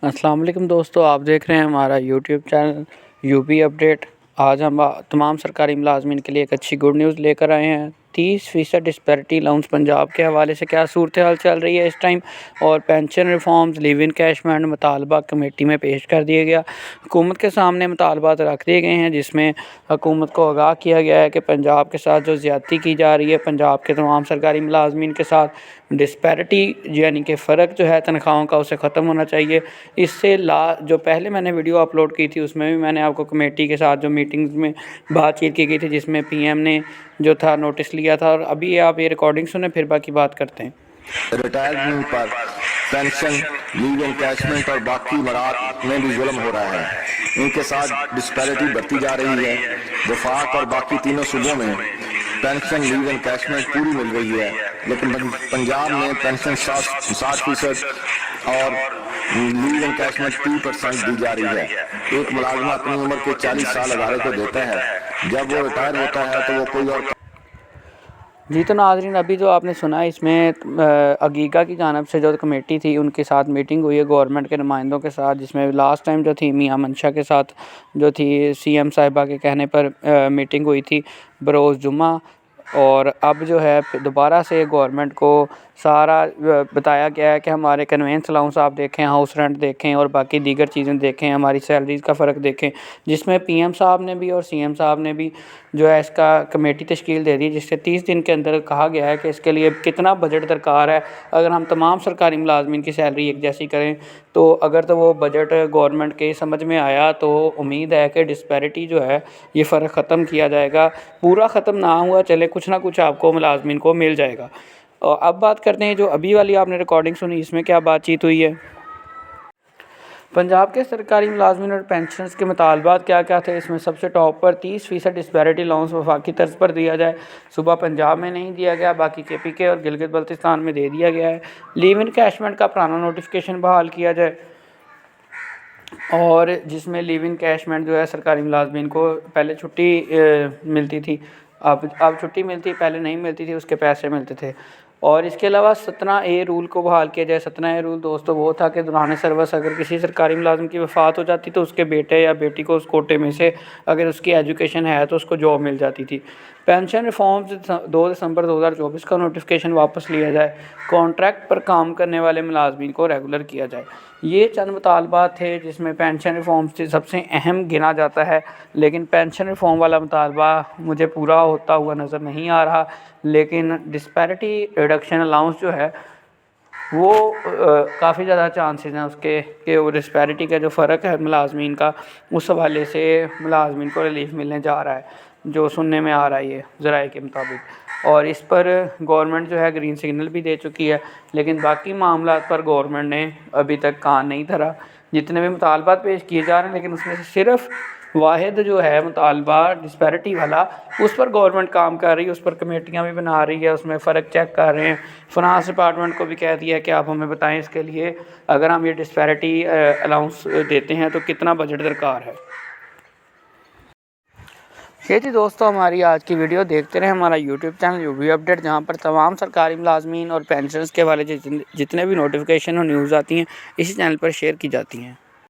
अस्सलाम वालेकुम दोस्तों, आप देख रहे हैं हमारा यूट्यूब चैनल यूपी अपडेट। आज हम तमाम सरकारी मुलाजमीन के लिए एक अच्छी गुड न्यूज़ लेकर आए हैं। 30% डिस्पैरिटी अलाउंस पंजाब के हवाले से क्या सूरत हाल चल रही है इस टाइम, और पेंशन रिफॉर्म्स लिव इन कैशमेंट मुतालबा कमेटी में पेश कर दिया गया। हुकूमत के सामने मुतालबात रख दिए गए हैं, जिसमें हुकूमत को आगाह किया गया है कि पंजाब के साथ जो ज़्यादती की जा रही है, पंजाब के तमाम सरकारी मुलाजमीन के साथ डिस्पैरिटी यानी कि फ़र्क जो है तनख्वाहों का, उसे ख़त्म होना चाहिए। इससे जो पहले मैंने वीडियो अपलोड की थी उसमें भी मैंने आपको कमेटी के साथ जो मीटिंग्स में बातचीत की गई थी, जिसमें पीएम ने जो था नोटिस लिया था। और अभी आप ये रिकॉर्डिंग सुने, फिर बाकी बात करते हैं। रिटायरमेंट पर पेंशन, लीव एनकैशमेंट और बाकी मराहत में भी जुल्म हो रहा है। इनके साथ डिस्पैरिटी बढ़ती जा रही है। वफाक और बाकी तीनों सूबों में पेंशन, लीव एनकैशमेंट पूरी मिल रही है, लेकिन पंजाब में पेंशन 60% और लीव एनकैशमेंट 3% दी जा रही है। एक मुलाजमा अपनी उम्र के 40 साल अदारे को देता है, जब वो रिटायर होता है तो वो कोई और जी तो नाज़रीन, अभी जो आपने सुना इसमें अगीगा की जानिब से जो कमेटी थी उनके साथ मीटिंग हुई है गवर्नमेंट के नुमाइंदों के साथ, जिसमें लास्ट टाइम जो थी मियां मंशा के साथ जो थी सीएम साहिबा के कहने पर मीटिंग हुई थी बरोज़ जुम्मा। और अब जो है दोबारा से गवर्नमेंट को सारा बताया गया है कि हमारे कन्वेंस अलाउंस आप देखें, हाउस रेंट देखें और बाकी दीगर चीज़ें देखें, हमारी सैलरीज़ का फ़र्क देखें, जिसमें पीएम साहब ने भी और सीएम साहब ने भी जो है इसका कमेटी तश्कील दे दी, जिससे 30 दिन के अंदर कहा गया है कि इसके लिए कितना बजट दरकार है। अगर हम तमाम सरकारी मुलाजमीन की सैलरी एक जैसी करें तो अगर तो वो बजट गवर्नमेंट के समझ में आया तो उम्मीद है कि डिस्पैरिटी जो है ये फ़र्क ख़त्म किया जाएगा। पूरा ख़त्म ना हुआ चले, कुछ ना कुछ आपको मुलाजमीन को मिल जाएगा। और अब बात करते हैं जो अभी वाली आपने रिकॉर्डिंग सुनी, इसमें क्या बातचीत हुई है। पंजाब के सरकारी मुलाजमीन और पेंशनर्स के मुतालबात क्या क्या थे। इसमें सबसे टॉप पर 30% डिस्पैरिटी अलाउंस वफाकी तर्ज पर दिया जाए। सुबह पंजाब में नहीं दिया गया, बाकी KPK और गिलगित बल्तिस्तान में दे दिया गया है। लीव इन कैशमेंट का पुराना नोटिफिकेशन बहाल किया जाए, और जिसमें लीव इन कैशमेंट जो है सरकारी मुलाजमीन को पहले छुट्टी मिलती थी, अब छुट्टी मिलती, पहले नहीं मिलती थी, उसके पैसे मिलते थे। और इसके अलावा 17A रूल को बहाल किया जाए। 17A रूल दोस्तों वो था कि दौरान सर्विस अगर किसी सरकारी मुलाजिम की वफ़ात हो जाती तो उसके बेटे या बेटी को उस कोटे में से अगर उसकी एजुकेशन है तो उसको जॉब मिल जाती थी। पेंशन रिफॉर्म्स 2 दिसंबर 2024 का नोटिफिकेशन वापस लिया जाए। कॉन्ट्रैक्ट पर काम करने वाले मुलाजमीन को रेगुलर किया जाए। ये चंद मुतालबात थे जिसमें पेंशन रिफॉर्म्स से सबसे अहम गिना जाता है, लेकिन पेंशन रिफॉर्म वाला मुतालबा मुझे पूरा होता हुआ नज़र नहीं आ रहा। लेकिन डिस्पैरिटी रिडक्शन अलाउंस जो है वो काफ़ी ज़्यादा चांसेस हैं उसके कि वो डिस्पैरिटी का जो फ़र्क है मुलाजमीन का, उस हवाले से मुलाजमीन को रिलीफ मिलने जा रहा है, जो सुनने में आ रहा है ये ज़राए के मुताबिक। और इस पर गवर्नमेंट जो है ग्रीन सिग्नल भी दे चुकी है, लेकिन बाकी मामला पर गवर्नमेंट ने अभी तक कान नहीं धरा। जितने भी मुतालबात पेश किए जा रहे हैं, लेकिन उसमें से सिर्फ वाहिद जो है मुतालबा डिस्पैरिटी वाला, उस पर गवर्नमेंट काम कर रही है, उस पर कमेटियाँ भी बना रही है, उसमें फ़र्क चेक कर रहे हैं। फिनांस डिपार्टमेंट को भी कह दिया है कि आप हमें बताएं इसके लिए अगर हम ये डिस्पैरिटी अलाउंस देते हैं तो कितना बजट दरकार है। ये थी दोस्तों हमारी आज की वीडियो। देखते रहें हमारा यूट्यूब चैनल यूपी अपडेट, जहाँ पर तमाम सरकारी मुलाजमीन और पेंशनर्स के वाले जितने भी नोटिफिकेशन और न्यूज़ आती हैं इसी चैनल पर शेयर की जाती हैं।